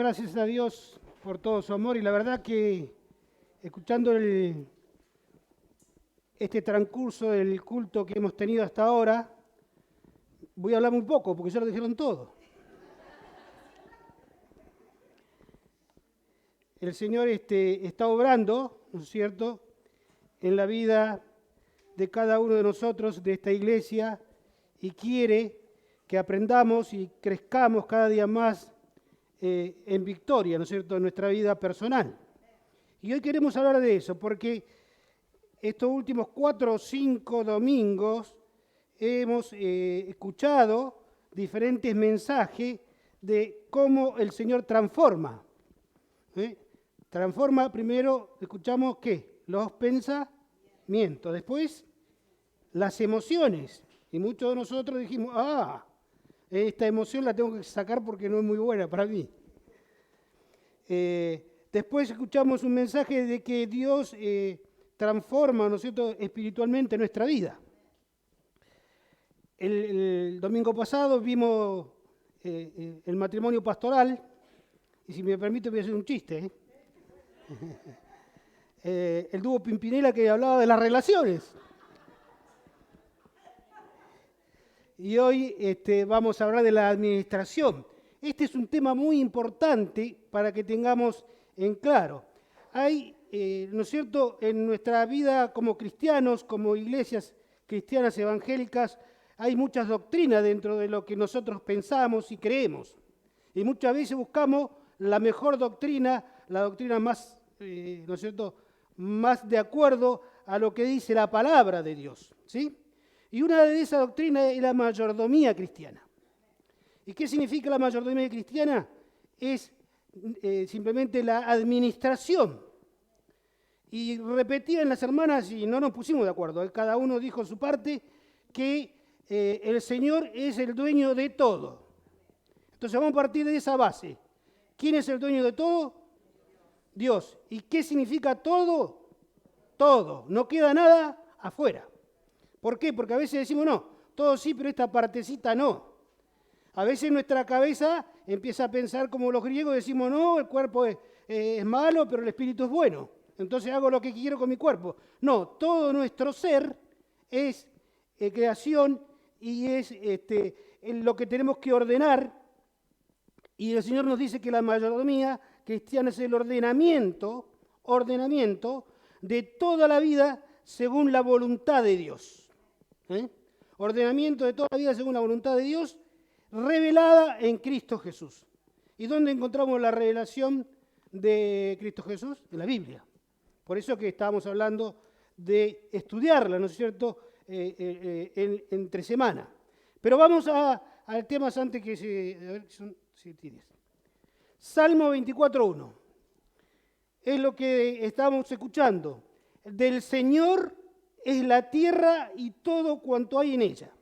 gracias a Dios por todo su amor y la verdad que escuchando este transcurso del culto que hemos tenido hasta ahora, voy a hablar muy poco porque ya lo dijeron todo. El Señor está obrando, ¿no es cierto?, en la vida de cada uno de nosotros, de esta iglesia, y quiere que aprendamos y crezcamos cada día más en victoria, ¿no es cierto?, en nuestra vida personal. Y hoy queremos hablar de eso, porque estos últimos 4 o 5 domingos hemos escuchado diferentes mensajes de cómo el Señor transforma. Transforma, primero escuchamos ¿qué? Los pensamientos, después las emociones. Y muchos de nosotros dijimos, esta emoción la tengo que sacar porque no es muy buena para mí. Después escuchamos un mensaje de que Dios transforma, ¿no es cierto?, espiritualmente nuestra vida. El domingo pasado vimos el matrimonio pastoral, y si me permite voy a hacer un chiste. El dúo Pimpinela que hablaba de las relaciones. Y hoy vamos a hablar de la administración. Este es un tema muy importante para que tengamos en claro. Hay, ¿no es cierto?, en nuestra vida como cristianos, como iglesias cristianas evangélicas, hay muchas doctrinas dentro de lo que nosotros pensamos y creemos. Y muchas veces buscamos la mejor doctrina, la doctrina más, ¿no es cierto?, más de acuerdo a lo que dice la palabra de Dios, ¿sí? Y una de esas doctrinas es la mayordomía cristiana. ¿Y qué significa la mayordomía cristiana? Es simplemente la administración. Y repetía en las hermanas, y no nos pusimos de acuerdo, cada uno dijo su parte, que el Señor es el dueño de todo. Entonces vamos a partir de esa base. ¿Quién es el dueño de todo? Dios. ¿Y qué significa todo? Todo. No queda nada afuera. ¿Por qué? Porque a veces decimos, no, todo sí, pero esta partecita no. A veces nuestra cabeza empieza a pensar como los griegos, decimos, no, el cuerpo es malo, pero el espíritu es bueno. Entonces hago lo que quiero con mi cuerpo. No, todo nuestro ser es creación y es lo que tenemos que ordenar. Y el Señor nos dice que la mayordomía cristiana es el ordenamiento de toda la vida según la voluntad de Dios. Ordenamiento de toda la vida según la voluntad de Dios, revelada en Cristo Jesús. ¿Y dónde encontramos la revelación de Cristo Jesús? En la Biblia. Por eso que estábamos hablando de estudiarla, ¿no es cierto?, entre semana. Pero vamos al tema antes que se... A ver, si tienes. Salmo 24:1. Es lo que estamos escuchando. Del Señor es la tierra y todo cuanto hay en ella.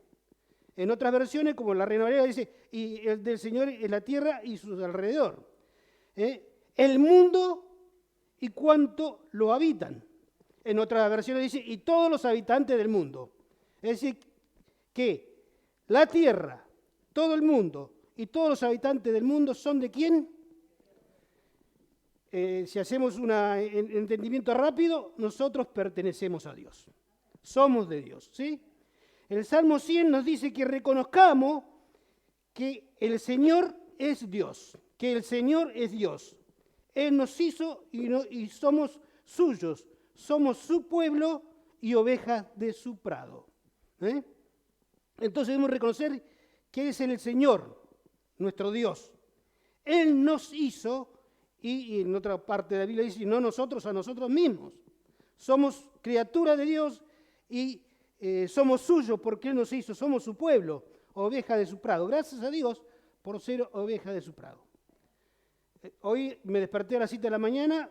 En otras versiones, como la Reina Valera dice, y el del Señor es la tierra y sus alrededor. El mundo y cuanto lo habitan. En otras versiones dice, y todos los habitantes del mundo. Es decir, que la tierra, todo el mundo y todos los habitantes del mundo son ¿de quién? Si hacemos un entendimiento rápido, nosotros pertenecemos a Dios. Somos de Dios, ¿sí? El Salmo 100 nos dice que reconozcamos que el Señor es Dios, que el Señor es Dios. Él nos hizo y somos suyos, somos su pueblo y ovejas de su prado. Entonces debemos reconocer que es el Señor, nuestro Dios. Él nos hizo, y en otra parte de la Biblia dice, no nosotros a nosotros mismos. Somos criaturas de Dios y somos suyos porque Él nos hizo, somos su pueblo, oveja de su prado. Gracias a Dios por ser oveja de su prado. Hoy me desperté a las 7 de la mañana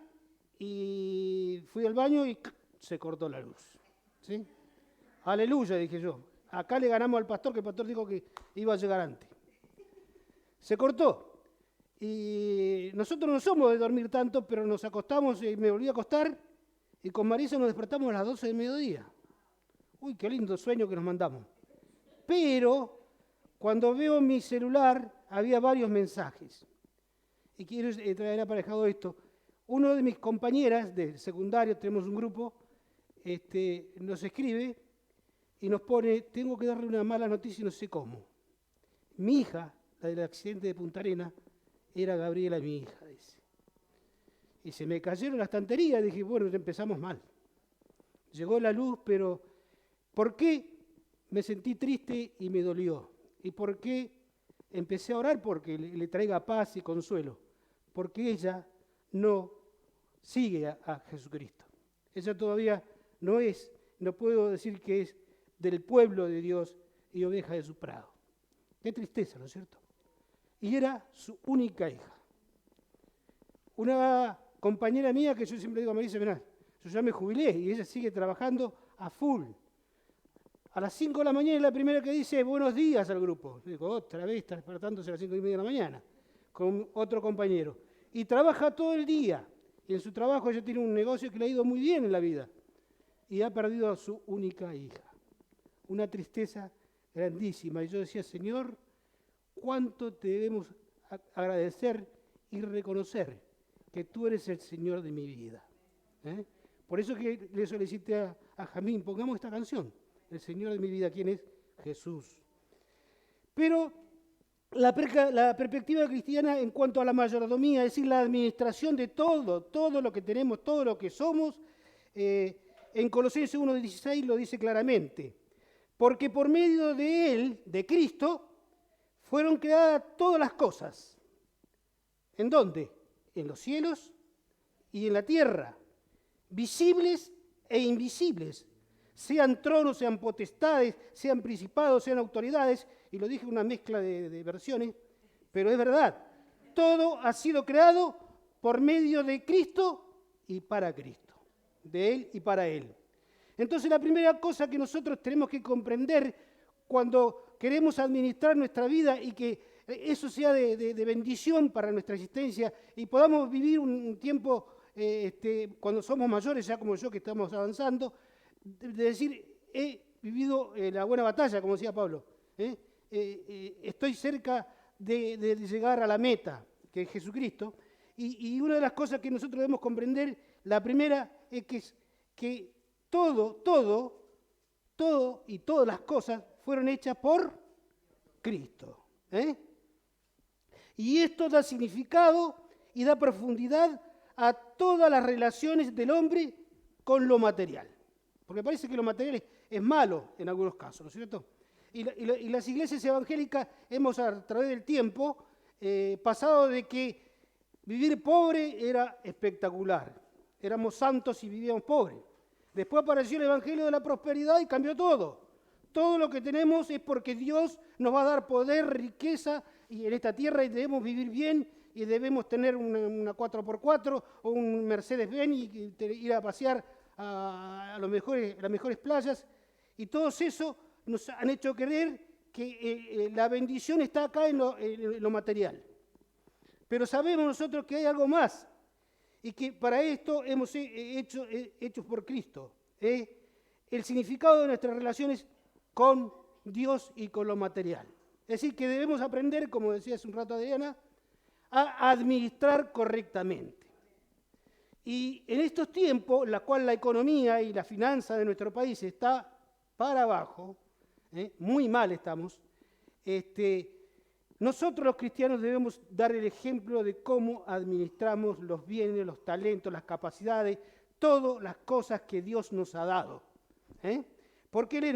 y fui al baño y se cortó la luz. ¿Sí? Aleluya, dije yo. Acá le ganamos al pastor, que el pastor dijo que iba a llegar antes. Se cortó. Y nosotros no somos de dormir tanto, pero nos acostamos y me volví a acostar y con Marisa nos despertamos a las 12 del mediodía. Uy, qué lindo sueño que nos mandamos. Pero cuando veo mi celular había varios mensajes. y quiero traer aparejado esto. Uno de mis compañeras del secundario, tenemos un grupo, nos escribe y nos pone, tengo que darle una mala noticia y no sé cómo. Mi hija, la del accidente de Punta Arenas, era Gabriela, mi hija, dice. Y se me cayeron las estanterías, dije, bueno, empezamos mal. Llegó la luz, pero ¿por qué me sentí triste y me dolió? ¿Y por qué empecé a orar? Porque le traiga paz y consuelo. Porque ella no sigue a Jesucristo. Ella todavía no puedo decir que es del pueblo de Dios y oveja de su prado. Qué tristeza, ¿no es cierto? Y era su única hija. Una compañera mía que yo siempre digo a Marisa, mirá, yo ya me jubilé y ella sigue trabajando a full. A las 5 de la mañana es la primera que dice buenos días al grupo. Digo, otra vez está despertándose a las 5:30 de la mañana con otro compañero. Y trabaja todo el día. Y en su trabajo ella tiene un negocio que le ha ido muy bien en la vida. Y ha perdido a su única hija. Una tristeza grandísima. Y yo decía, Señor, cuánto te debemos agradecer y reconocer que tú eres el Señor de mi vida. Por eso que le solicité a Jamín, pongamos esta canción, el Señor de mi vida, ¿quién es? Jesús. Pero la perspectiva cristiana en cuanto a la mayordomía, es decir, la administración de todo lo que tenemos, todo lo que somos, en Colosenses 1:16 lo dice claramente, porque por medio de Él, de Cristo, fueron creadas todas las cosas. ¿En dónde? En los cielos y en la tierra, visibles e invisibles, sean tronos, sean potestades, sean principados, sean autoridades, y lo dije en una mezcla de versiones, pero es verdad, todo ha sido creado por medio de Cristo y para Cristo, de Él y para Él. Entonces la primera cosa que nosotros tenemos que comprender cuando queremos administrar nuestra vida y que eso sea de bendición para nuestra existencia y podamos vivir un tiempo cuando somos mayores, ya como yo que estamos avanzando, de decir, he vivido la buena batalla, como decía Pablo, estoy cerca de llegar a la meta, que es Jesucristo, y una de las cosas que nosotros debemos comprender, la primera es que todo y todas las cosas fueron hechas por Cristo. Y esto da significado y da profundidad a todas las relaciones del hombre con lo material. Porque parece que lo material es malo en algunos casos, ¿no es cierto? Y las iglesias evangélicas hemos a través del tiempo pasado de que vivir pobre era espectacular. Éramos santos y vivíamos pobres. Después apareció el evangelio de la prosperidad y cambió todo. Todo lo que tenemos es porque Dios nos va a dar poder, riqueza y en esta tierra y debemos vivir bien y debemos tener una 4x4 o un Mercedes-Benz y ir a pasear a las mejores playas. Y todo eso nos han hecho creer que la bendición está acá en lo material. Pero sabemos nosotros que hay algo más y que para esto hemos hechos por Cristo. El significado de nuestras relaciones con Dios y con lo material. Es decir, que debemos aprender, como decía hace un rato Adriana, a administrar correctamente. Y en estos tiempos, en la cual la economía y la finanza de nuestro país está para abajo, muy mal estamos, nosotros los cristianos debemos dar el ejemplo de cómo administramos los bienes, los talentos, las capacidades, todas las cosas que Dios nos ha dado. Porque Él es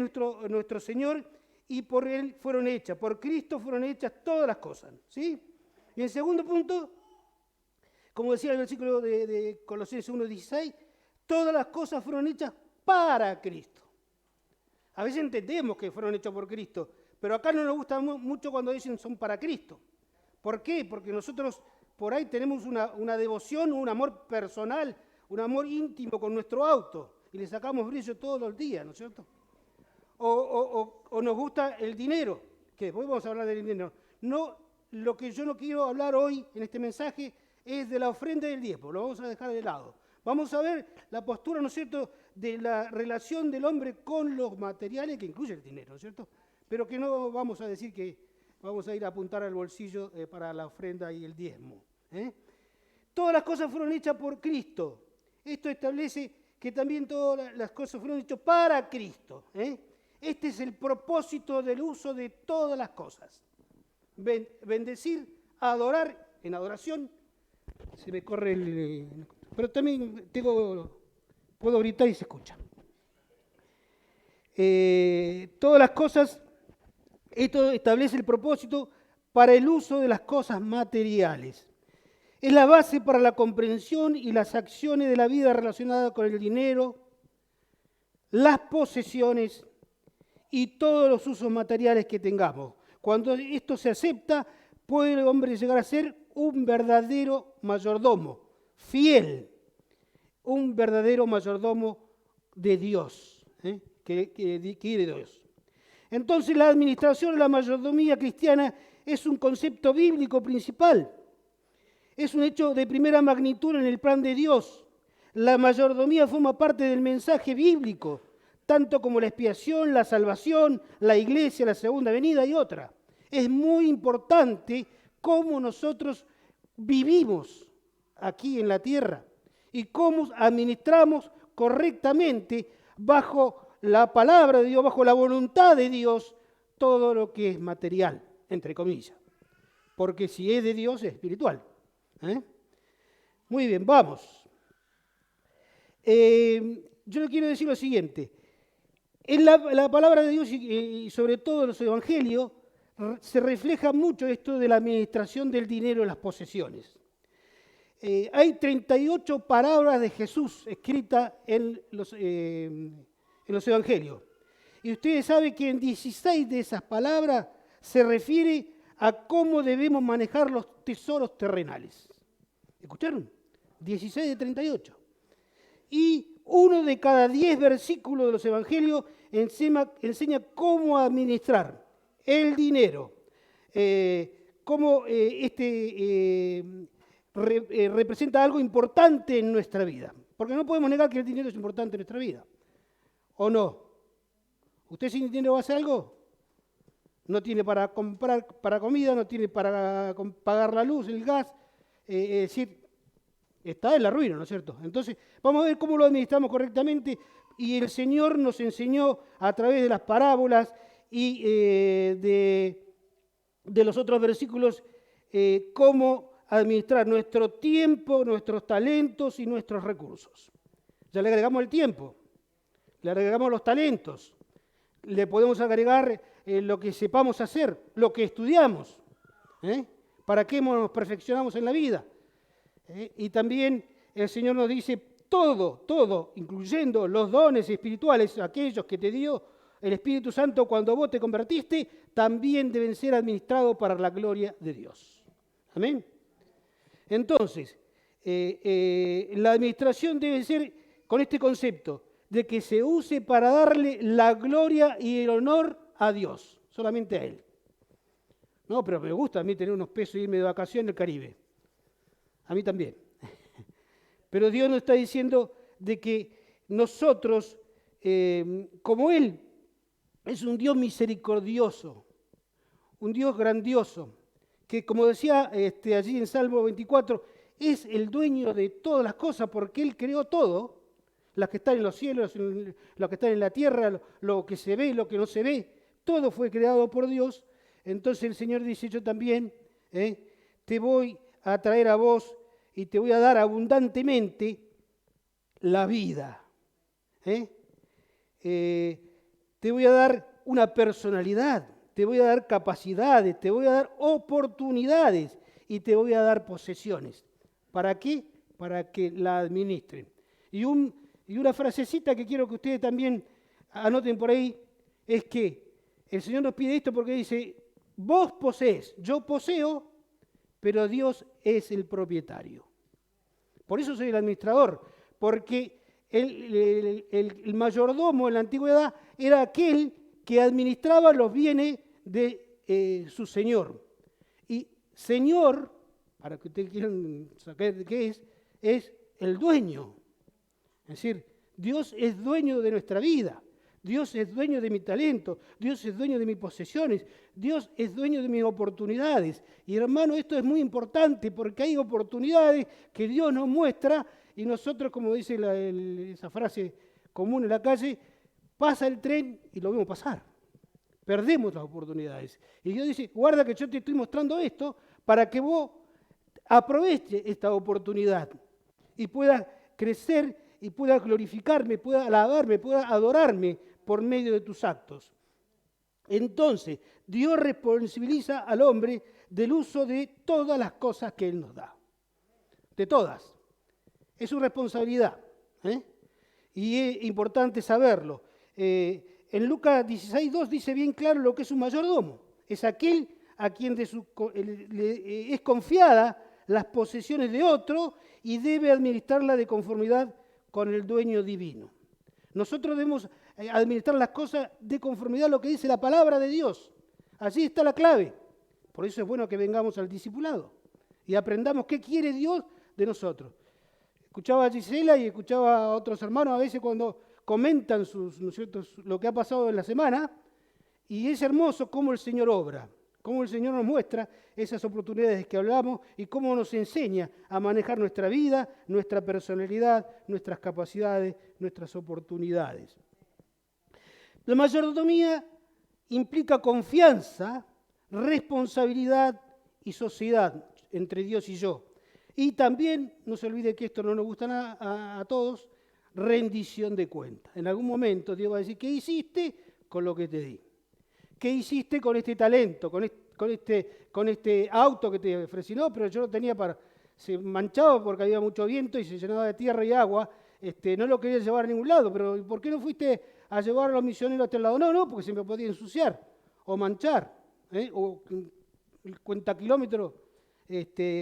nuestro Señor y por Él fueron hechas, por Cristo fueron hechas todas las cosas. ¿Sí? Y en segundo punto, como decía el versículo de Colosenses 1:16, todas las cosas fueron hechas para Cristo. A veces entendemos que fueron hechas por Cristo, pero acá no nos gusta mucho cuando dicen son para Cristo. ¿Por qué? Porque nosotros por ahí tenemos una devoción, un amor personal, un amor íntimo con nuestro auto y le sacamos brillo todos los días, ¿no es cierto? O nos gusta el dinero, que después vamos a hablar del dinero. No, lo que yo no quiero hablar hoy en este mensaje es de la ofrenda del diezmo, lo vamos a dejar de lado. Vamos a ver la postura, ¿no es cierto?, de la relación del hombre con los materiales, que incluye el dinero, ¿no es cierto? Pero que no vamos a decir que vamos a ir a apuntar al bolsillo para la ofrenda y el diezmo. ¿eh? Todas las cosas fueron hechas por Cristo. Esto establece que también todas las cosas fueron hechas para Cristo, ¿eh? Este es el propósito del uso de todas las cosas. Bendecir, adorar, en adoración, se me corre el... Pero también puedo gritar y se escucha. Todas las cosas, esto establece el propósito para el uso de las cosas materiales. Es la base para la comprensión y las acciones de la vida relacionada con el dinero, las posesiones y todos los usos materiales que tengamos. Cuando esto se acepta, puede el hombre llegar a ser un verdadero mayordomo, fiel, un verdadero mayordomo de Dios, que quiere Dios. Entonces la administración de la mayordomía cristiana es un concepto bíblico principal. Es un hecho de primera magnitud en el plan de Dios. La mayordomía forma parte del mensaje bíblico, tanto como la expiación, la salvación, la iglesia, la segunda venida y otra. Es muy importante cómo nosotros vivimos aquí en la tierra y cómo administramos correctamente bajo la palabra de Dios, bajo la voluntad de Dios, todo lo que es material, entre comillas. Porque si es de Dios, es espiritual. Muy bien, vamos. Yo le quiero decir lo siguiente. En la palabra de Dios y sobre todo en los evangelios se refleja mucho esto de la administración del dinero y las posesiones. Hay 38 parábolas de Jesús escritas en los evangelios. Y ustedes saben que en 16 de esas palabras se refiere a cómo debemos manejar los tesoros terrenales. ¿Escucharon? 16 de 38. Y uno de cada 10 versículos de los evangelios enseña cómo administrar el dinero, cómo representa algo importante en nuestra vida. Porque no podemos negar que el dinero es importante en nuestra vida. ¿O no? ¿Usted sin dinero va a hacer algo? No tiene para comprar para comida, no tiene para pagar la luz, el gas. Es decir, está en la ruina, ¿no es cierto? Entonces, vamos a ver cómo lo administramos correctamente. Y el Señor nos enseñó a través de las parábolas y de los otros versículos cómo administrar nuestro tiempo, nuestros talentos y nuestros recursos. Ya le agregamos el tiempo, le agregamos los talentos, le podemos agregar lo que sepamos hacer, lo que estudiamos, para qué nos perfeccionamos en la vida. Y también el Señor nos dice todo, incluyendo los dones espirituales, aquellos que te dio el Espíritu Santo cuando vos te convertiste, también deben ser administrados para la gloria de Dios. Amén. Entonces, la administración debe ser con este concepto de que se use para darle la gloria y el honor a Dios, solamente a Él. No, pero me gusta a mí tener unos pesos y irme de vacaciones al Caribe. A mí también. Pero Dios nos está diciendo de que nosotros, como Él, es un Dios misericordioso, un Dios grandioso, que como decía allí en Salmo 24, es el dueño de todas las cosas porque Él creó todo, las que están en los cielos, las que están en la tierra, lo que se ve, lo que no se ve, todo fue creado por Dios. Entonces el Señor dice, yo también te voy a traer a vos y te voy a dar abundantemente la vida. Te voy a dar una personalidad, te voy a dar capacidades, te voy a dar oportunidades y te voy a dar posesiones. ¿Para qué? Para que la administren. Y una frasecita que quiero que ustedes también anoten por ahí es que el Señor nos pide esto porque dice, vos poseés, yo poseo, pero Dios es el propietario. Por eso soy el administrador, porque el mayordomo en la antigüedad era aquel que administraba los bienes de su señor. Y señor, para que ustedes quieran saber de qué es el dueño. Es decir, Dios es dueño de nuestra vida. Dios es dueño de mi talento, Dios es dueño de mis posesiones, Dios es dueño de mis oportunidades. Y hermano, esto es muy importante porque hay oportunidades que Dios nos muestra y nosotros, como dice esa frase común en la calle, pasa el tren y lo vemos pasar. Perdemos las oportunidades. Y Dios dice, guarda que yo te estoy mostrando esto para que vos aproveches esta oportunidad y puedas crecer y puedas glorificarme, puedas alabarme, puedas adorarme por medio de tus actos. Entonces, Dios responsabiliza al hombre del uso de todas las cosas que Él nos da. De todas. Es su responsabilidad. Y es importante saberlo. En Lucas 16:2 dice bien claro lo que es un mayordomo. Es aquel a quien es confiada las posesiones de otro y debe administrarla de conformidad con el dueño divino. Nosotros debemos administrar las cosas de conformidad a lo que dice la palabra de Dios. Allí está la clave. Por eso es bueno que vengamos al discipulado y aprendamos qué quiere Dios de nosotros. Escuchaba a Gisela y escuchaba a otros hermanos a veces cuando comentan ¿no es cierto?, lo que ha pasado en la semana, y es hermoso cómo el Señor obra, cómo el Señor nos muestra esas oportunidades que hablamos y cómo nos enseña a manejar nuestra vida, nuestra personalidad, nuestras capacidades, nuestras oportunidades. La mayordomía implica confianza, responsabilidad y sociedad entre Dios y yo. Y también, no se olvide que esto no nos gusta a todos, rendición de cuentas. En algún momento Dios va a decir, ¿qué hiciste con lo que te di? ¿Qué hiciste con este talento, con este auto que te ofrecí? No, pero yo lo tenía se manchaba porque había mucho viento y se llenaba de tierra y agua. No lo quería llevar a ningún lado, pero ¿por qué no fuiste a llevar a los misioneros a este lado? No, porque se me podía ensuciar o manchar, o 50 kilómetros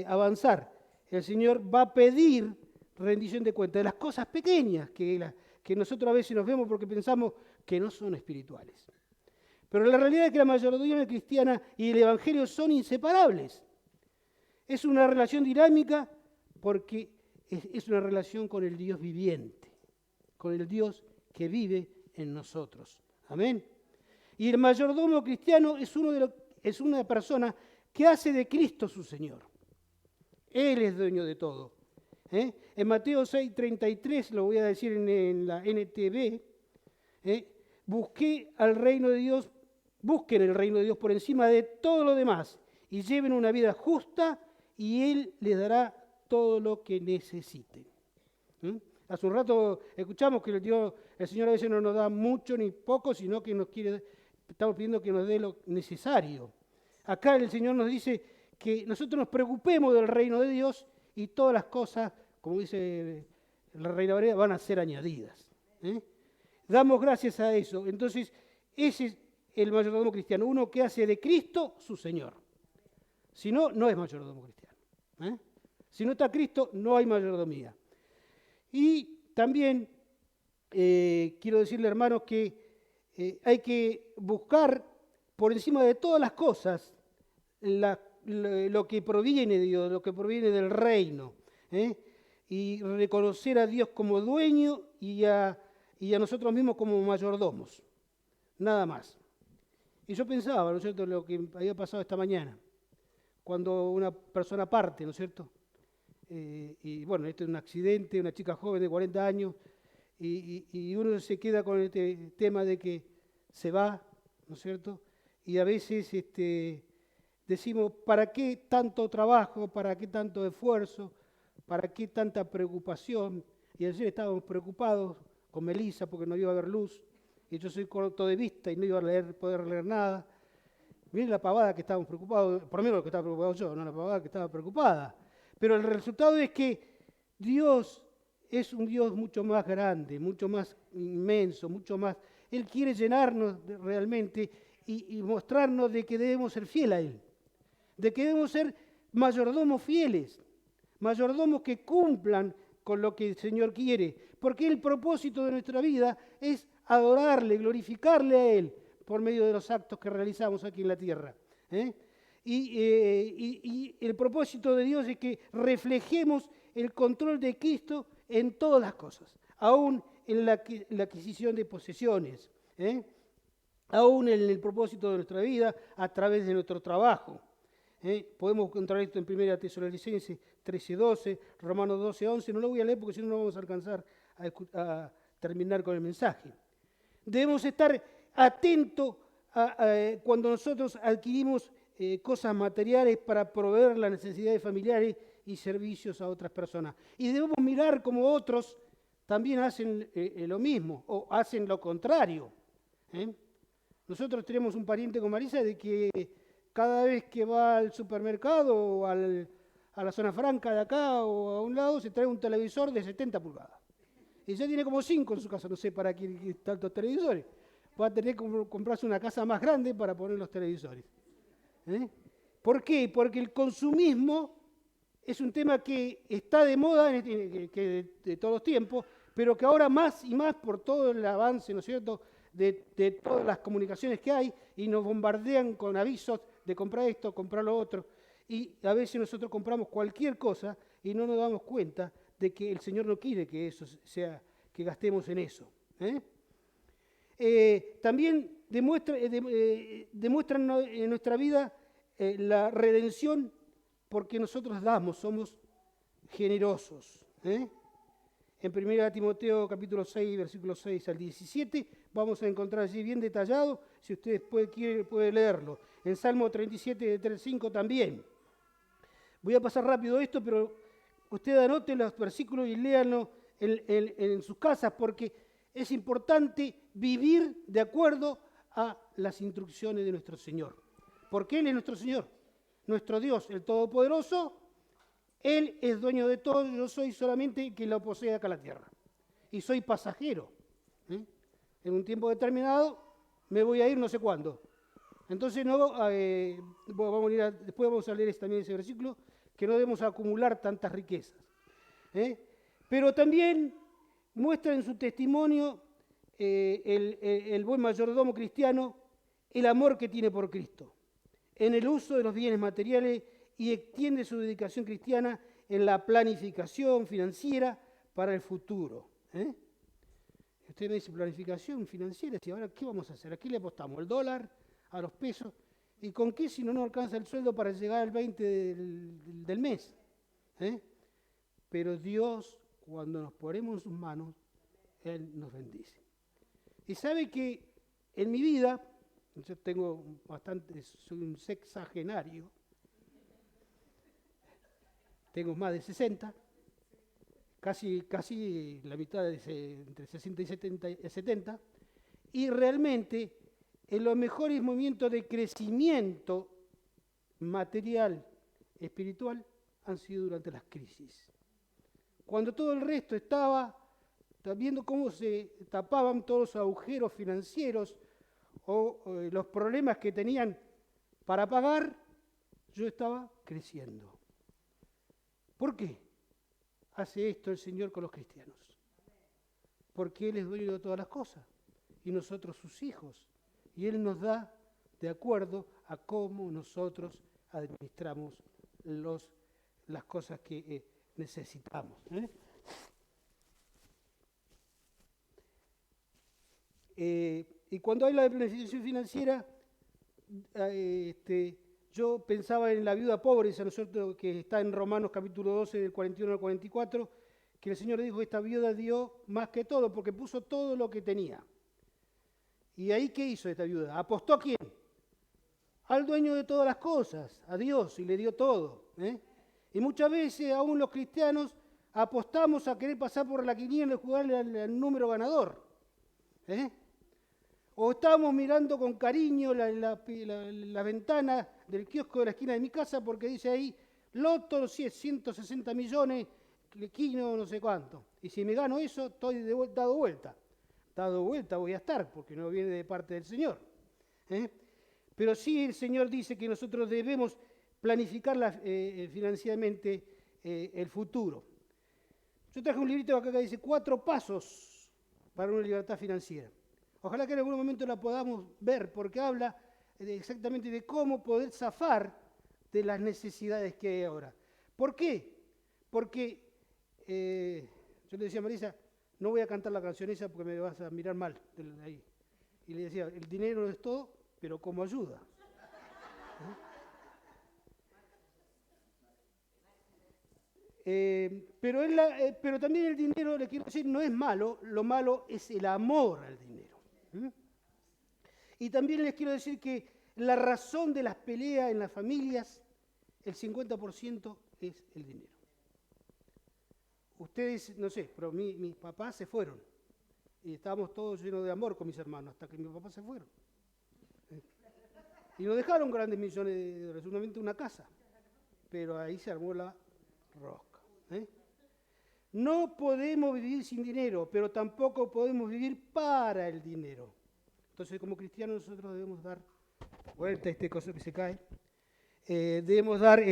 avanzar. El Señor va a pedir rendición de cuentas de las cosas pequeñas que nosotros a veces nos vemos porque pensamos que no son espirituales. Pero la realidad es que la mayordomía cristiana y el Evangelio son inseparables. Es una relación dinámica porque es una relación con el Dios viviente, con el Dios que vive en nosotros. Amén. Y el mayordomo cristiano es una persona que hace de Cristo su Señor. Él es dueño de todo. En Mateo 6:33, lo voy a decir en la NTV, busquen el reino de Dios por encima de todo lo demás y lleven una vida justa y Él les dará todo lo que necesiten. Hace un rato escuchamos que el Señor a veces no nos da mucho ni poco, sino que estamos pidiendo que nos dé lo necesario. Acá el Señor nos dice que nosotros nos preocupemos del reino de Dios y todas las cosas, como dice la Reina Valera, van a ser añadidas. Damos gracias a eso. Entonces, ese es el mayordomo cristiano, uno que hace de Cristo su Señor. Si no, no es mayordomo cristiano. Si no está Cristo, no hay mayordomía. Y también quiero decirle, hermanos, que hay que buscar por encima de todas las cosas lo que proviene de Dios, lo que proviene del reino, y reconocer a Dios como dueño y a nosotros mismos como mayordomos, nada más. Y yo pensaba, ¿no es cierto?, lo que había pasado esta mañana, cuando una persona parte, ¿no es cierto?, y bueno, este es un accidente, una chica joven de 40 años, y uno se queda con este tema de que se va, ¿no es cierto?, y a veces decimos, ¿para qué tanto trabajo? ¿Para qué tanto esfuerzo? ¿Para qué tanta preocupación? Y ayer estábamos preocupados con Melissa porque no iba a haber luz, y yo soy corto de vista y no iba a poder leer nada. Miren la pavada que estábamos preocupados, por lo menos lo que estaba preocupado yo, no la pavada que estaba preocupada. Pero el resultado es que Dios es un Dios mucho más grande, mucho más inmenso, mucho más. Él quiere llenarnos realmente y mostrarnos de que debemos ser fieles a Él, de que debemos ser mayordomos fieles, mayordomos que cumplan con lo que el Señor quiere, porque el propósito de nuestra vida es adorarle, glorificarle a Él por medio de los actos que realizamos aquí en la tierra. Y el propósito de Dios es que reflejemos el control de Cristo en todas las cosas, aún en la adquisición de posesiones, ¿eh? Aún en el propósito de nuestra vida, a través de nuestro trabajo. Podemos encontrar esto en 1 Tesalonicenses 13:12, Romanos 12:11. No lo voy a leer porque si no, no vamos a alcanzar a terminar con el mensaje. Debemos estar atentos cuando nosotros adquirimos cosas materiales para proveer las necesidades familiares y servicios a otras personas. Y debemos mirar cómo otros también hacen lo mismo o hacen lo contrario. Nosotros tenemos un pariente con Marisa de que cada vez que va al supermercado o a la zona franca de acá o a un lado se trae un televisor de 70 pulgadas. Y ya tiene como 5 en su casa, no sé para qué tantos televisores. Va a tener que comprarse una casa más grande para poner los televisores. ¿Por qué? Porque el consumismo es un tema que está de moda de todos los tiempos, pero que ahora más y más por todo el avance, ¿no es cierto?, de todas las comunicaciones que hay, y nos bombardean con avisos de comprar esto, comprar lo otro, y a veces nosotros compramos cualquier cosa y no nos damos cuenta de que el Señor no quiere que eso sea, que gastemos en eso. También demuestran en nuestra vida la redención porque nosotros damos, somos generosos. En 1 Timoteo capítulo 6, versículos 6 al 17, vamos a encontrar allí bien detallado, si ustedes puede leerlo. En Salmo 37, de 3 al 5 también. Voy a pasar rápido esto, pero ustedes anoten los versículos y léanlo en sus casas, porque es importante vivir de acuerdo a las instrucciones de nuestro Señor. Porque Él es nuestro Señor, nuestro Dios, el Todopoderoso. Él es dueño de todo, yo soy solamente quien lo posee acá en la tierra. Y soy pasajero. En un tiempo determinado me voy a ir no sé cuándo. Entonces después vamos a leer también ese versículo, que no debemos acumular tantas riquezas. Pero también muestra en su testimonio el buen mayordomo cristiano el amor que tiene por Cristo, en el uso de los bienes materiales, y extiende su dedicación cristiana en la planificación financiera para el futuro. Usted me dice planificación financiera, y ahora ¿qué vamos a hacer? ¿A qué le apostamos? ¿El dólar? ¿A los pesos? ¿Y con qué si no nos alcanza el sueldo para llegar al 20 del mes? Pero Dios, cuando nos ponemos en sus manos, Él nos bendice. Y sabe que en mi vida, yo tengo soy un sexagenario, tengo más de 60, casi la mitad entre 60 y 70, y realmente en los mejores momentos de crecimiento material, espiritual, han sido durante las crisis. Cuando todo el resto estaba viendo cómo se tapaban todos los agujeros financieros o los problemas que tenían para pagar, yo estaba creciendo. ¿Por qué hace esto el Señor con los cristianos? Porque Él es dueño de todas las cosas y nosotros sus hijos. Y Él nos da de acuerdo a cómo nosotros administramos las cosas que necesitamos. Y cuando habla de planificación financiera, yo pensaba en la viuda pobre, ¿no es cierto?, que está en Romanos capítulo 12, del 41 al 44, que el Señor dijo que esta viuda dio más que todo, porque puso todo lo que tenía. ¿Y ahí qué hizo esta viuda? ¿Apostó a quién? Al dueño de todas las cosas, a Dios, y le dio todo. Y muchas veces, aún los cristianos, apostamos a querer pasar por la quiniela y jugarle al número ganador. O estábamos mirando con cariño la ventana del kiosco de la esquina de mi casa porque dice ahí, loto 160 millones, quino no sé cuánto. Y si me gano eso, estoy dado vuelta. Dado vuelta voy a estar porque no viene de parte del Señor. Pero sí el Señor dice que nosotros debemos planificar financieramente el futuro. Yo traje un librito acá que dice 4 pasos para una libertad financiera. Ojalá que en algún momento la podamos ver, porque habla exactamente de cómo poder zafar de las necesidades que hay ahora. ¿Por qué? Porque, yo le decía a Marisa, no voy a cantar la canción esa porque me vas a mirar mal ahí. Y le decía, el dinero es todo, pero como ayuda. Pero también el dinero, le quiero decir, no es malo, lo malo es el amor al dinero. Y también les quiero decir que la razón de las peleas en las familias, el 50% es el dinero. Ustedes, no sé, pero mis papás se fueron. Y estábamos todos llenos de amor con mis hermanos, hasta que mis papás se fueron. Y nos dejaron grandes millones de dólares, solamente una casa. Pero ahí se armó la rosca. No podemos vivir sin dinero, pero tampoco podemos vivir para el dinero. Entonces, como cristianos, nosotros debemos dar vuelta a este coso que se cae. Debemos dar ¿no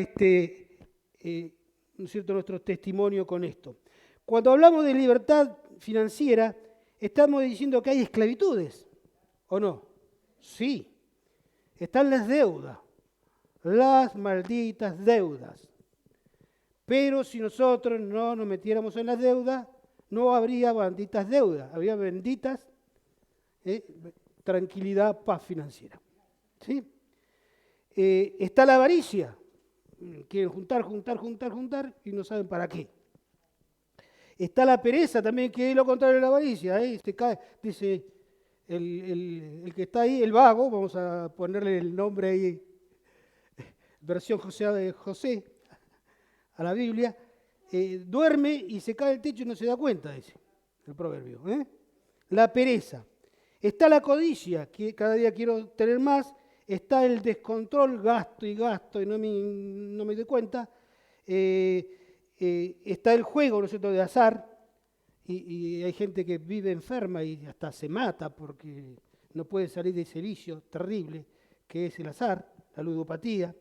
es cierto?, nuestro testimonio con esto. Cuando hablamos de libertad financiera, estamos diciendo que hay esclavitudes, ¿o no? Sí. Están las deudas, las malditas deudas. Pero si nosotros no nos metiéramos en las deudas, no habría benditas deudas, habría benditas tranquilidad, paz financiera. ¿Sí? Está la avaricia. Quieren juntar y no saben para qué. Está la pereza también, que es lo contrario de la avaricia. Se cae, dice el que está ahí, el vago, vamos a ponerle el nombre ahí, versión José a la Biblia, duerme y se cae el techo y no se da cuenta, dice el proverbio. La pereza. Está la codicia, que cada día quiero tener más. Está el descontrol, gasto y no me doy cuenta. Está el juego, ¿no es cierto?, de azar. Y hay gente que vive enferma y hasta se mata porque no puede salir de ese vicio terrible que es el azar, la ludopatía.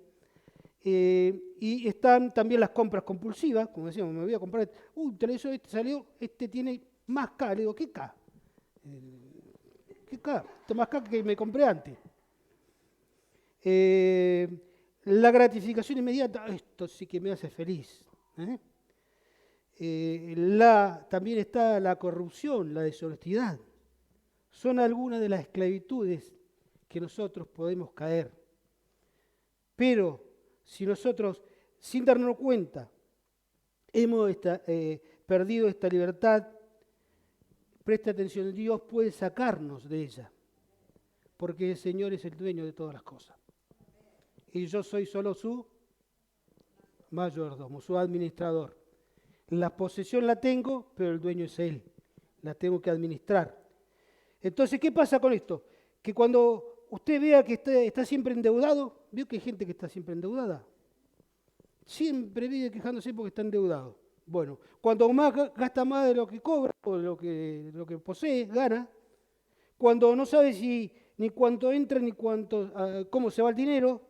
Y están también las compras compulsivas, como decíamos, me voy a comprar, televisor, este salió, este tiene más K, le digo, ¿qué K? ¿Qué K? Esto más K que me compré antes. La gratificación inmediata, esto sí que me hace feliz. También está la corrupción, la deshonestidad. Son algunas de las esclavitudes que nosotros podemos caer. Pero si nosotros, sin darnos cuenta, hemos perdido esta libertad, presta atención, Dios puede sacarnos de ella, porque el Señor es el dueño de todas las cosas. Y yo soy solo su mayordomo, su administrador. La posesión la tengo, pero el dueño es Él. La tengo que administrar. Entonces, ¿qué pasa con esto? Que cuando usted vea que está siempre endeudado, ¿vio que hay gente que está siempre endeudada? Siempre vive quejándose porque está endeudado. Bueno, cuando más gasta más de lo que cobra o de lo que posee, gana. Cuando no sabe ni cuánto entra ni cómo se va el dinero.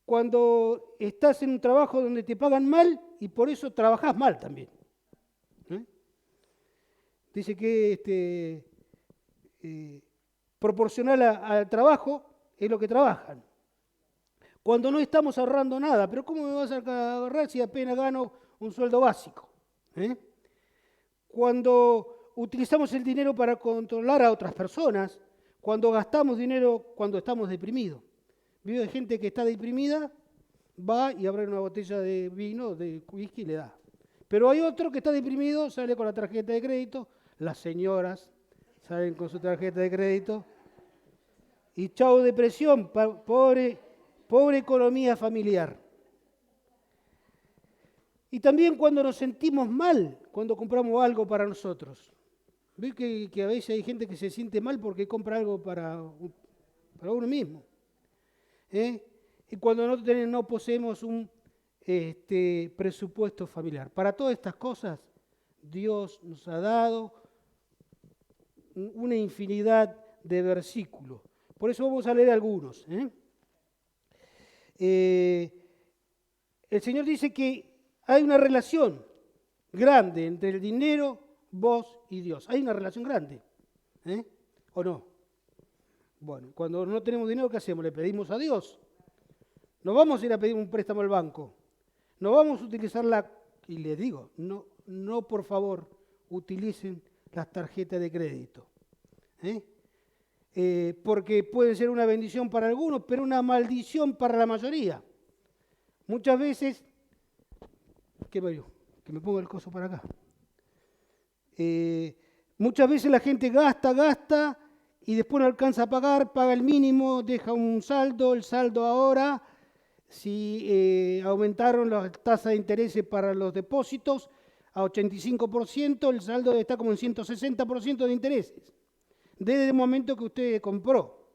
Cuando estás en un trabajo donde te pagan mal y por eso trabajás mal también. Dice que proporcional al trabajo es lo que trabajan. Cuando no estamos ahorrando nada, pero ¿cómo me vas a ahorrar si apenas gano un sueldo básico? Cuando utilizamos el dinero para controlar a otras personas, cuando gastamos dinero cuando estamos deprimidos. Veo gente que está deprimida, va y abre una botella de vino, de whisky y le da. Pero hay otro que está deprimido, sale con la tarjeta de crédito, las señoras salen con su tarjeta de crédito, y chau depresión, pobre economía familiar. Y también cuando nos sentimos mal, cuando compramos algo para nosotros. ¿Ves que a veces hay gente que se siente mal porque compra algo para uno mismo? Y cuando no poseemos un presupuesto familiar. Para todas estas cosas, Dios nos ha dado una infinidad de versículos. Por eso vamos a leer algunos. El Señor dice que hay una relación grande entre el dinero, vos y Dios. Hay una relación grande. ¿O no? Bueno, cuando no tenemos dinero, ¿qué hacemos? Le pedimos a Dios. No vamos a ir a pedir un préstamo al banco. No vamos a utilizar y les digo, no por favor, utilicen las tarjetas de crédito. porque puede ser una bendición para algunos, pero una maldición para la mayoría. Muchas veces, que me pongo el coso para acá. Muchas veces la gente gasta y después no alcanza a pagar, paga el mínimo, deja un saldo, el saldo ahora, si aumentaron las tasas de interés para los depósitos a 85%, el saldo está como en 160% de intereses, desde el momento que usted compró.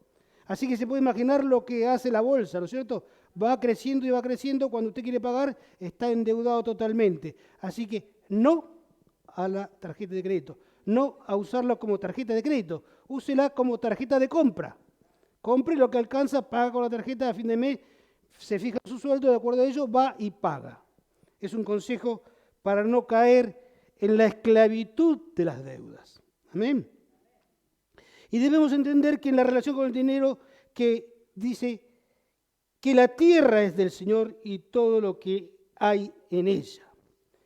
Así que se puede imaginar lo que hace la bolsa, ¿no es cierto? Va creciendo y va creciendo, cuando usted quiere pagar está endeudado totalmente. Así que no a la tarjeta de crédito, no a usarla como tarjeta de crédito, úsela como tarjeta de compra. Compre lo que alcanza, paga con la tarjeta a fin de mes, se fija su sueldo, de acuerdo a ello, va y paga. Es un consejo para no caer en la esclavitud de las deudas. Amén. Y debemos entender que en la relación con el dinero, que dice que la tierra es del Señor y todo lo que hay en ella.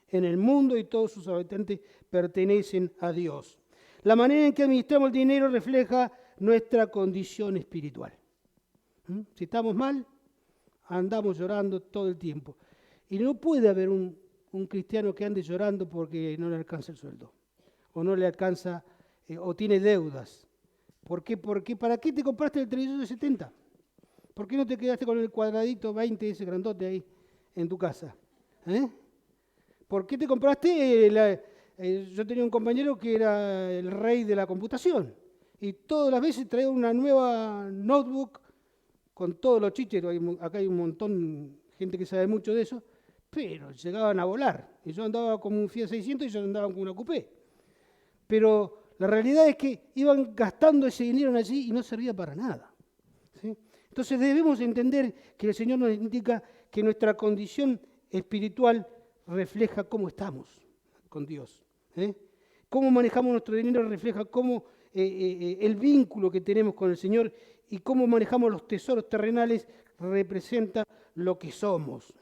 En el mundo y todos sus habitantes pertenecen a Dios. La manera en que administramos el dinero refleja nuestra condición espiritual. Si estamos mal, andamos llorando todo el tiempo. Y no puede haber un cristiano que ande llorando porque no le alcanza el sueldo, o no le alcanza, o tiene deudas. ¿Por qué? Porque ¿para qué te compraste el televisor de 70? ¿Por qué no te quedaste con el cuadradito 20, ese grandote ahí en tu casa? ¿Por qué te compraste? Yo tenía un compañero que era el rey de la computación y todas las veces traía una nueva notebook con todos los chicheros. Acá hay un montón de gente que sabe mucho de eso, pero llegaban a volar. Y yo andaba como un Fiat 600 y ellos andaban con una coupé. Pero la realidad es que iban gastando ese dinero allí y no servía para nada. ¿Sí? Entonces debemos entender que el Señor nos indica que nuestra condición espiritual refleja cómo estamos con Dios. Cómo manejamos nuestro dinero refleja cómo el vínculo que tenemos con el Señor y cómo manejamos los tesoros terrenales representa lo que somos.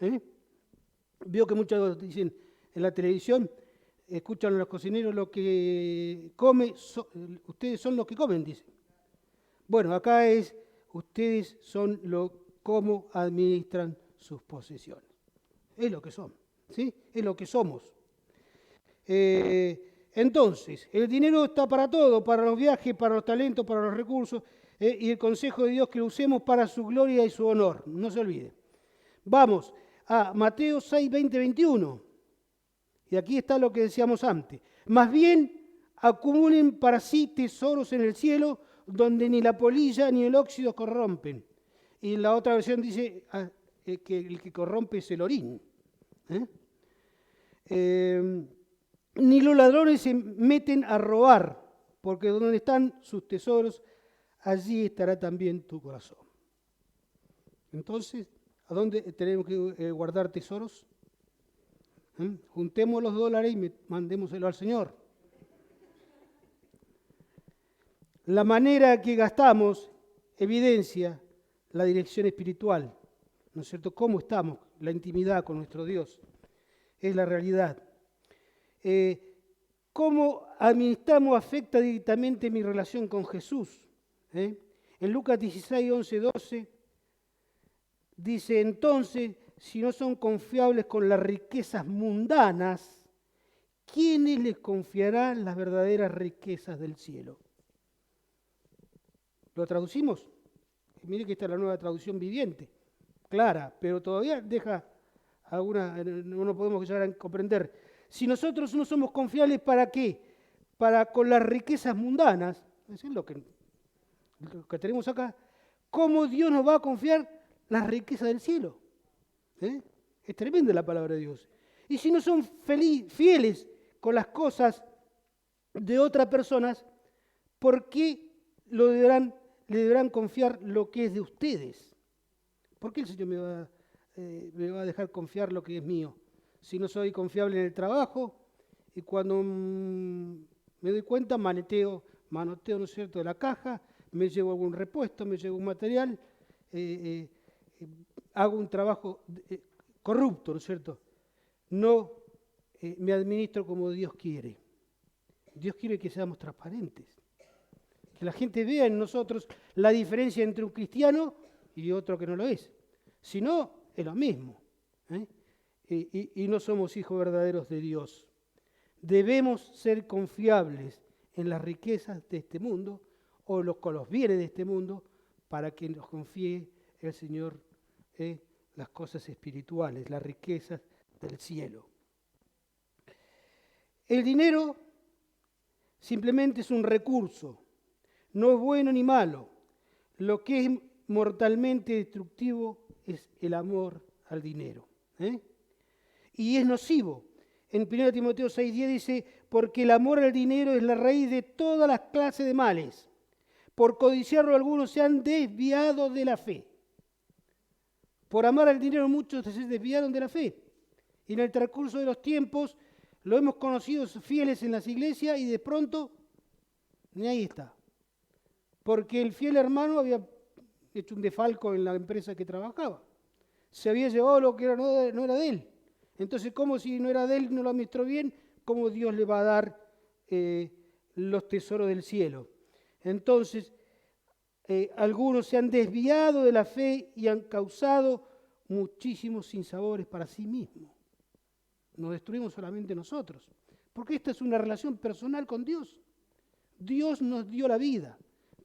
Veo que muchos dicen en la televisión, escuchan a los cocineros lo que come, ustedes son los que comen, dicen. Bueno, acá es, ustedes son cómo administran sus posesiones. Es lo que son, ¿sí? Es lo que somos. Entonces, el dinero está para todo, para los viajes, para los talentos, para los recursos, y el consejo de Dios que lo usemos para su gloria y su honor, no se olvide. Vamos a Mateo 6, 20, 21. Y aquí está lo que decíamos antes. Más bien, acumulen para sí tesoros en el cielo, donde ni la polilla ni el óxido corrompen. Y la otra versión dice que el que corrompe es el orín. Ni los ladrones se meten a robar, porque donde están sus tesoros, allí estará también tu corazón. Entonces, ¿a dónde tenemos que guardar tesoros? Juntemos los dólares y mandémoselo al Señor. La manera que gastamos evidencia la dirección espiritual, ¿no es cierto? ¿Cómo estamos? La intimidad con nuestro Dios. Es la realidad. Cómo administramos afecta directamente mi relación con Jesús. En Lucas 16, 11, 12, dice, entonces, si no son confiables con las riquezas mundanas, ¿quiénes les confiarán las verdaderas riquezas del cielo? ¿Lo traducimos? Mire que esta es la nueva traducción viviente, clara, pero todavía deja alguna, no podemos llegar a comprender. Si nosotros no somos confiables, ¿para qué? Para con las riquezas mundanas, es lo que tenemos acá, ¿cómo Dios nos va a confiar las riquezas del cielo? Es tremenda la palabra de Dios. Y si no son fieles con las cosas de otras personas, ¿por qué le deberán confiar lo que es de ustedes? ¿Por qué el Señor me va a dejar confiar lo que es mío? Si no soy confiable en el trabajo y cuando me doy cuenta manoteo, ¿no es cierto?, de la caja, me llevo algún repuesto, me llevo un material, hago un trabajo corrupto, ¿no es cierto? No me administro como Dios quiere. Dios quiere que seamos transparentes, que la gente vea en nosotros la diferencia entre un cristiano y otro que no lo es. Si no, es lo mismo. Y no somos hijos verdaderos de Dios. Debemos ser confiables en las riquezas de este mundo o con los bienes de este mundo para que nos confíe el Señor las cosas espirituales, las riquezas del cielo. El dinero simplemente es un recurso, no es bueno ni malo. Lo que es mortalmente destructivo es el amor al dinero. Y es nocivo. En 1 Timoteo 6:10 dice, porque el amor al dinero es la raíz de todas las clases de males. Por codiciarlo algunos se han desviado de la fe. Por amar al dinero muchos se desviaron de la fe. Y en el transcurso de los tiempos lo hemos conocido fieles en las iglesias y de pronto ni ahí está. Porque el fiel hermano había hecho un defalco en la empresa que trabajaba. Se había llevado lo que no era de él. Entonces, ¿cómo si no era de él, no lo administró bien? ¿Cómo Dios le va a dar los tesoros del cielo? Entonces, algunos se han desviado de la fe y han causado muchísimos sinsabores para sí mismos. Nos destruimos solamente nosotros, porque esta es una relación personal con Dios. Dios nos dio la vida,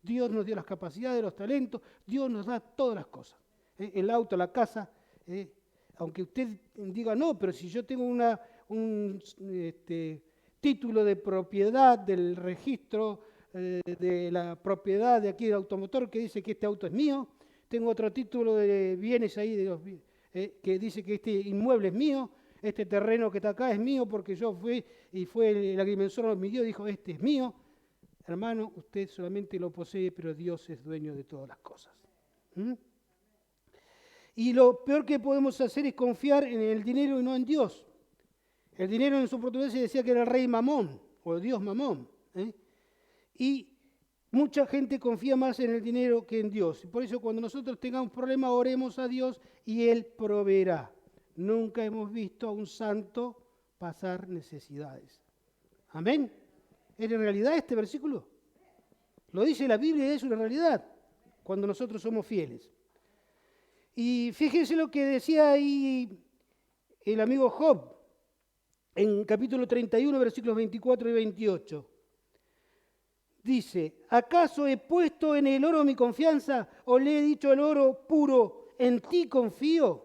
Dios nos dio las capacidades, los talentos, Dios nos da todas las cosas. El auto, la casa, aunque usted diga, no, pero si yo tengo un título de propiedad del registro de la propiedad de aquí del automotor que dice que este auto es mío, tengo otro título de bienes ahí que dice que este inmueble es mío, este terreno que está acá es mío porque yo fui y fue el agrimensor lo midió y dijo, este es mío. Hermano, usted solamente lo posee, pero Dios es dueño de todas las cosas. Y lo peor que podemos hacer es confiar en el dinero y no en Dios. El dinero en su oportunidad se decía que era el rey Mamón, o Dios Mamón. Y mucha gente confía más en el dinero que en Dios. Y por eso cuando nosotros tengamos problemas, oremos a Dios y Él proveerá. Nunca hemos visto a un santo pasar necesidades. Amén. ¿Es en realidad este versículo? Lo dice la Biblia y es una realidad cuando nosotros somos fieles. Y fíjense lo que decía ahí el amigo Job en capítulo 31, versículos 24 y 28. Dice, ¿acaso he puesto en el oro mi confianza o le he dicho al oro puro, en ti confío?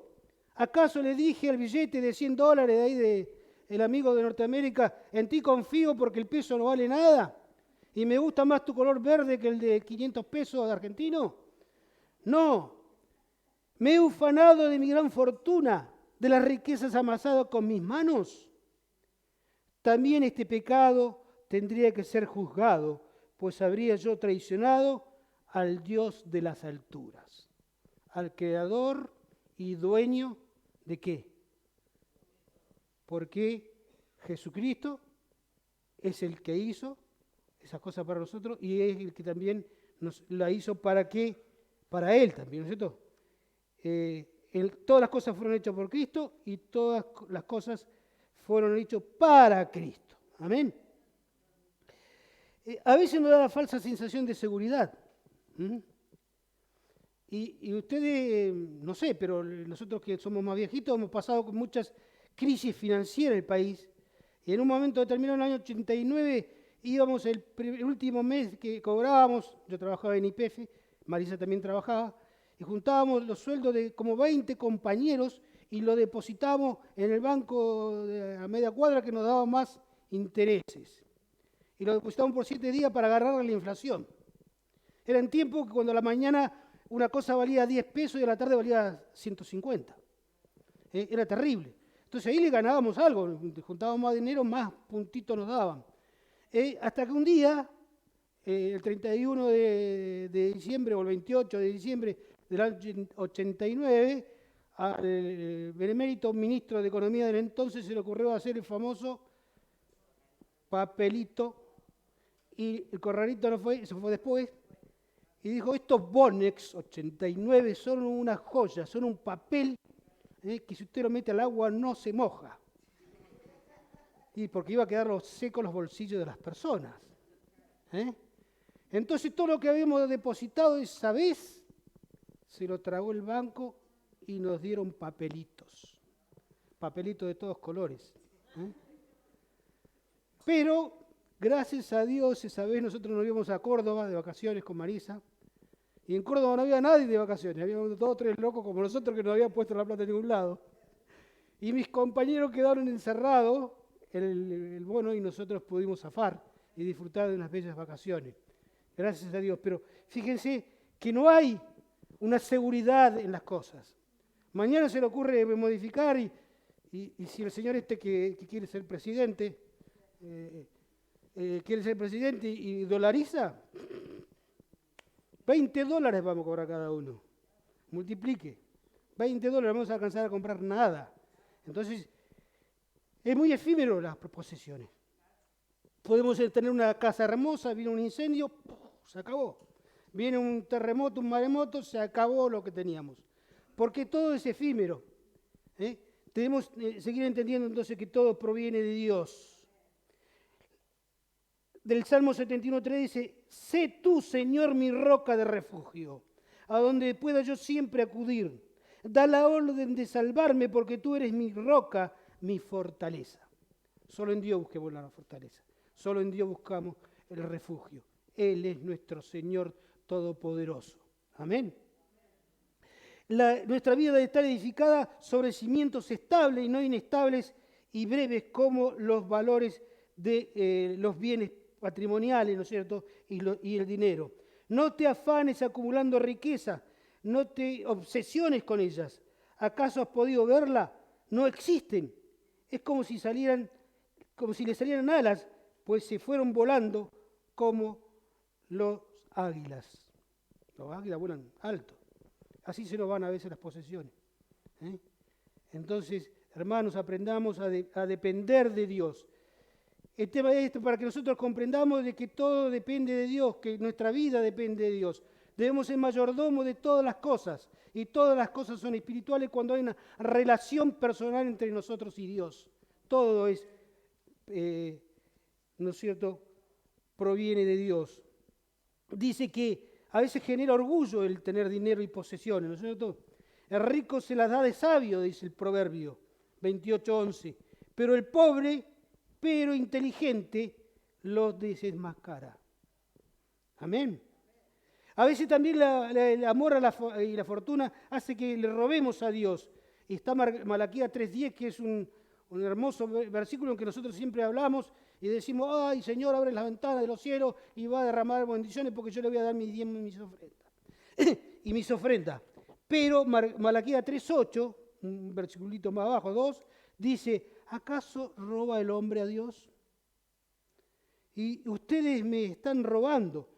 ¿Acaso le dije al billete de $100 de ahí del amigo de Norteamérica, en ti confío porque el peso no vale nada? ¿Y me gusta más tu color verde que el de 500 pesos de argentino? No, me he ufanado de mi gran fortuna, de las riquezas amasadas con mis manos. También este pecado tendría que ser juzgado, pues habría yo traicionado al Dios de las alturas, al Creador y dueño ¿de qué? Porque Jesucristo es el que hizo esas cosas para nosotros y es el que también nos la hizo para qué, para Él también, ¿no es cierto? Todas las cosas fueron hechas por Cristo y todas las cosas fueron hechas para Cristo. Amén. A veces nos da la falsa sensación de seguridad. Y ustedes, no sé, pero nosotros que somos más viejitos hemos pasado con muchas crisis financieras en el país. Y en un momento determinado, en el año 89, íbamos el último mes que cobrábamos, yo trabajaba en YPF, Marisa también trabajaba, y juntábamos los sueldos de como 20 compañeros y lo depositábamos en el banco a media cuadra que nos daba más intereses. Y lo depositamos por 7 días para agarrar la inflación. Eran tiempos que cuando a la mañana una cosa valía 10 pesos y a la tarde valía 150. Era terrible. Entonces ahí le ganábamos algo, juntábamos más dinero, más puntitos nos daban. Hasta que un día, el 31 de diciembre o el 28 de diciembre del año 89, al benemérito ministro de Economía del entonces se le ocurrió hacer el famoso papelito y el corralito no fue, eso fue después, y dijo, estos Bonex 89 son una joya, son un papel que si usted lo mete al agua no se moja. Y porque iba a quedar secos los bolsillos de las personas. Entonces todo lo que habíamos depositado esa vez se lo tragó el banco y nos dieron papelitos de todos colores. Pero, gracias a Dios, esa vez nosotros nos íbamos a Córdoba de vacaciones con Marisa, y en Córdoba no había nadie de vacaciones, había 2 o 3 locos como nosotros que no habían puesto la plata en ningún lado. Y mis compañeros quedaron encerrados en el bono y nosotros pudimos zafar y disfrutar de unas bellas vacaciones. Gracias a Dios. Pero fíjense que no hay una seguridad en las cosas. Mañana se le ocurre modificar y si el señor que quiere ser presidente, y dolariza, $20 vamos a cobrar cada uno. Multiplique. $20 no vamos a alcanzar a comprar nada. Entonces, es muy efímero las posesiones. Podemos tener una casa hermosa, viene un incendio, ¡puf!, se acabó. Viene un terremoto, un maremoto, se acabó lo que teníamos. Porque todo es efímero. Debemos seguir entendiendo entonces que todo proviene de Dios. Del Salmo 71:3 dice, sé tú, Señor, mi roca de refugio, a donde pueda yo siempre acudir. Da la orden de salvarme porque tú eres mi roca, mi fortaleza. Solo en Dios busquemos la fortaleza. Solo en Dios buscamos el refugio. Él es nuestro Señor todopoderoso. Amén. Nuestra vida debe estar edificada sobre cimientos estables y no inestables y breves como los valores de los bienes patrimoniales, ¿no es cierto?, y el dinero. No te afanes acumulando riqueza, no te obsesiones con ellas. ¿Acaso has podido verla? No existen. Es como si le salieran alas, pues se fueron volando como los águilas. Los águilas vuelan alto. Así se nos van a veces las posesiones. Entonces, hermanos, aprendamos a depender de Dios. El tema es esto para que nosotros comprendamos de que todo depende de Dios, que nuestra vida depende de Dios. Debemos ser mayordomos de todas las cosas. Y todas las cosas son espirituales cuando hay una relación personal entre nosotros y Dios. Todo es, ¿no es cierto?, proviene de Dios. Dice que a veces genera orgullo el tener dinero y posesiones, ¿no es cierto? El rico se las da de sabio, dice el Proverbio 28:11. Pero el pobre, pero inteligente, los desenmascara. Amén. A veces también el amor y la fortuna hace que le robemos a Dios. Y está Malaquías 3:10, que es un hermoso versículo en que nosotros siempre hablamos y decimos, ay, Señor, abre las ventanas de los cielos y va a derramar bendiciones porque yo le voy a dar mis diezmos y mis ofrendas. Y mis ofrendas. Pero Malaquías 3:8, un versículito más abajo, 2, dice, ¿acaso roba el hombre a Dios? Y ustedes me están robando.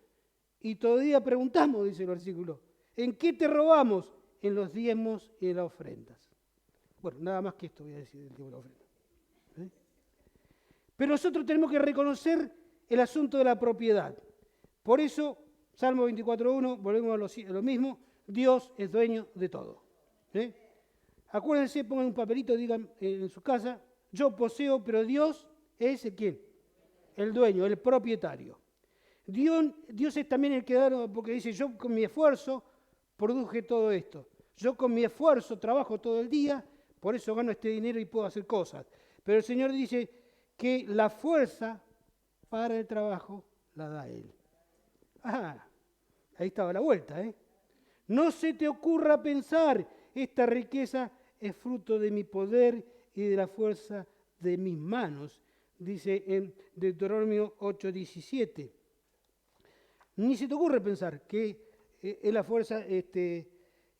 Y todavía preguntamos, dice el versículo, ¿en qué te robamos? En los diezmos y en las ofrendas. Bueno, nada más que esto voy a decir del diezmo y la ofrenda. Pero nosotros tenemos que reconocer el asunto de la propiedad. Por eso, Salmo 24:1, volvemos a lo mismo, Dios es dueño de todo. Acuérdense, pongan un papelito, digan en su casa, yo poseo, pero Dios es el ¿quién? El dueño, el propietario. Dios es también el que da, porque dice, yo con mi esfuerzo produje todo esto. Yo con mi esfuerzo trabajo todo el día, por eso gano este dinero y puedo hacer cosas. Pero el Señor dice que la fuerza para el trabajo la da Él. Ahí estaba la vuelta, No se te ocurra pensar, esta riqueza es fruto de mi poder y de la fuerza de mis manos, dice en Deuteronomio 8:17. Ni se te ocurre pensar que es la fuerza,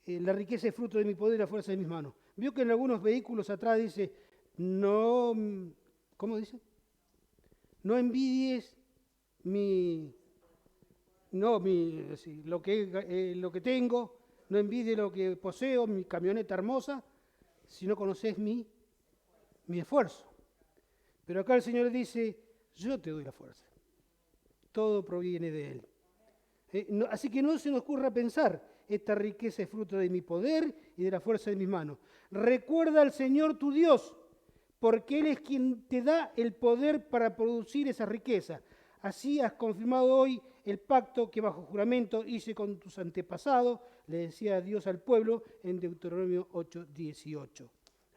la riqueza es fruto de mi poder y la fuerza de mis manos. Vio que en algunos vehículos atrás dice, no, ¿cómo dice? No envidies lo que tengo, no envidies lo que poseo, mi camioneta hermosa, si no conoces mi esfuerzo. Pero acá el Señor dice, yo te doy la fuerza. Todo proviene de Él. Así que no se nos ocurra pensar, esta riqueza es fruto de mi poder y de la fuerza de mis manos. Recuerda al Señor tu Dios, porque Él es quien te da el poder para producir esa riqueza. Así has confirmado hoy el pacto que bajo juramento hice con tus antepasados, le decía Dios al pueblo en Deuteronomio 8:18.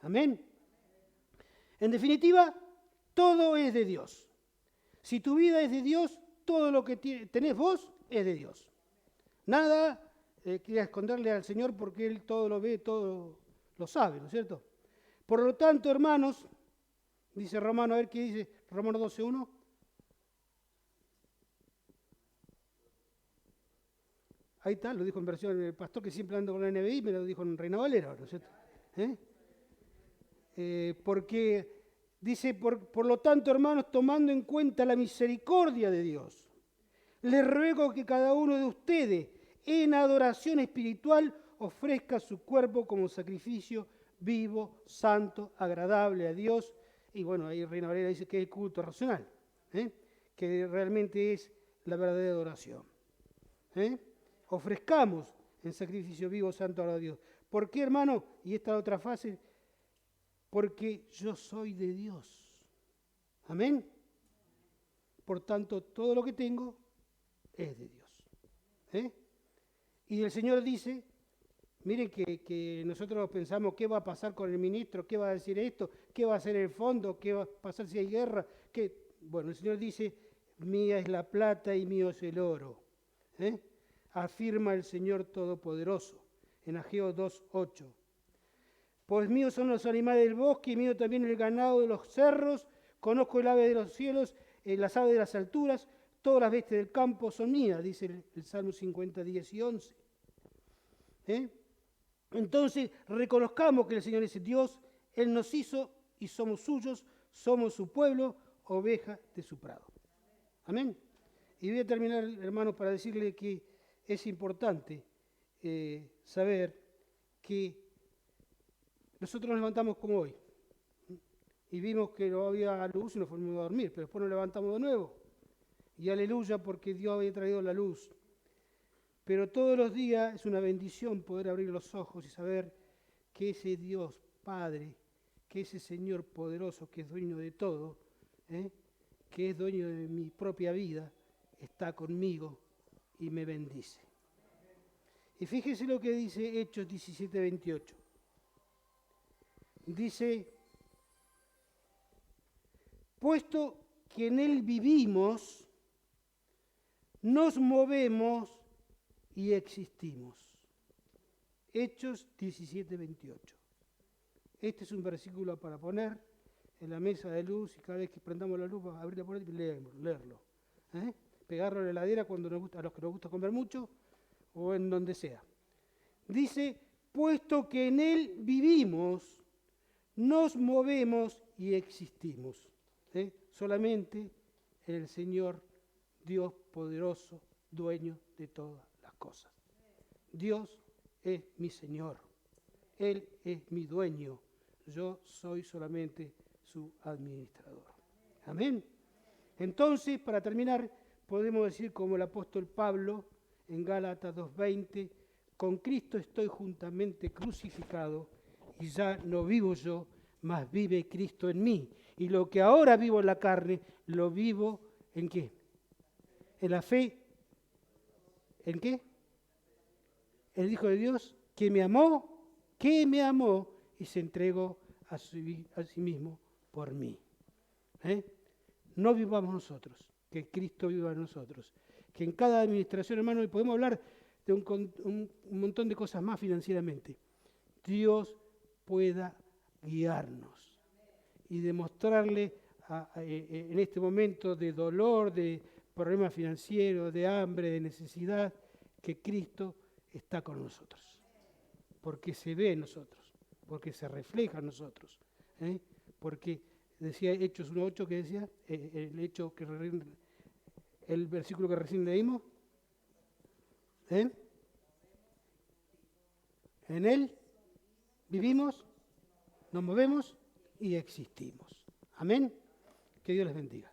Amén. En definitiva, todo es de Dios. Si tu vida es de Dios, todo lo que tenés vos es de Dios. Nada quería esconderle al Señor porque Él todo lo ve, todo lo sabe, ¿no es cierto? Por lo tanto, hermanos, dice Romano, a ver qué dice Romanos 12:1. Ahí está, lo dijo en versión el pastor que siempre anda con la NBI, me lo dijo en Reina Valera, ¿no es cierto? Porque dice, por lo tanto, hermanos, tomando en cuenta la misericordia de Dios, les ruego que cada uno de ustedes en adoración espiritual ofrezca su cuerpo como sacrificio vivo, santo, agradable a Dios. Y bueno, ahí Reina Valera dice que es el culto racional, que realmente es la verdadera adoración. Ofrezcamos en sacrificio vivo, santo a Dios. ¿Por qué, hermano? Y esta otra fase, porque yo soy de Dios. Amén. Por tanto, todo lo que tengo es de Dios. Y el Señor dice, miren que nosotros pensamos qué va a pasar con el ministro, qué va a decir esto, qué va a hacer el fondo, qué va a pasar si hay guerra. Bueno, el Señor dice, mía es la plata y mío es el oro. Afirma el Señor Todopoderoso en Ageo 2:8. Pues míos son los animales del bosque y mío también el ganado de los cerros, conozco el ave de los cielos, las aves de las alturas, todas las bestias del campo son mías, dice el Salmo 50, 10 y 11. Entonces, reconozcamos que el Señor es Dios, Él nos hizo y somos suyos, somos su pueblo, oveja de su prado. Amén. Y voy a terminar, hermanos, para decirle que es importante saber que nosotros nos levantamos como hoy y vimos que no había luz y nos fuimos a dormir, pero después nos levantamos de nuevo. Y aleluya porque Dios había traído la luz. Pero todos los días es una bendición poder abrir los ojos y saber que ese Dios Padre, que ese Señor poderoso que es dueño de todo, que es dueño de mi propia vida, está conmigo y me bendice. Y fíjese lo que dice Hechos 17:28. Dice, puesto que en Él vivimos, nos movemos y existimos. Hechos 17:28. Este es un versículo para poner en la mesa de luz y cada vez que prendamos la luz, abrir la puerta y leerlo. Pegarlo a la heladera cuando nos gusta, a los que nos gusta comer mucho o en donde sea. Dice, puesto que en Él vivimos, nos movemos y existimos. Solamente en el Señor, Dios poderoso, dueño de todas las cosas. Dios es mi Señor. Él es mi dueño. Yo soy solamente su administrador. Amén. Entonces, para terminar, podemos decir como el apóstol Pablo en Gálatas 2:20, con Cristo estoy juntamente crucificado y ya no vivo yo, mas vive Cristo en mí. Y lo que ahora vivo en la carne, lo vivo ¿en qué? En la fe. ¿En qué? El Hijo de Dios que me amó y se entregó a sí mismo por mí. No vivamos nosotros, que Cristo viva en nosotros. Que en cada administración, hermano, y podemos hablar de un montón de cosas más financieramente, Dios pueda guiarnos y demostrarle en este momento de dolor, de problemas financieros, de hambre, de necesidad, que Cristo está con nosotros, porque se ve en nosotros, porque se refleja en nosotros, porque decía Hechos 1:8 que decía, el versículo que recién leímos, en Él vivimos, nos movemos y existimos. Amén. Que Dios les bendiga.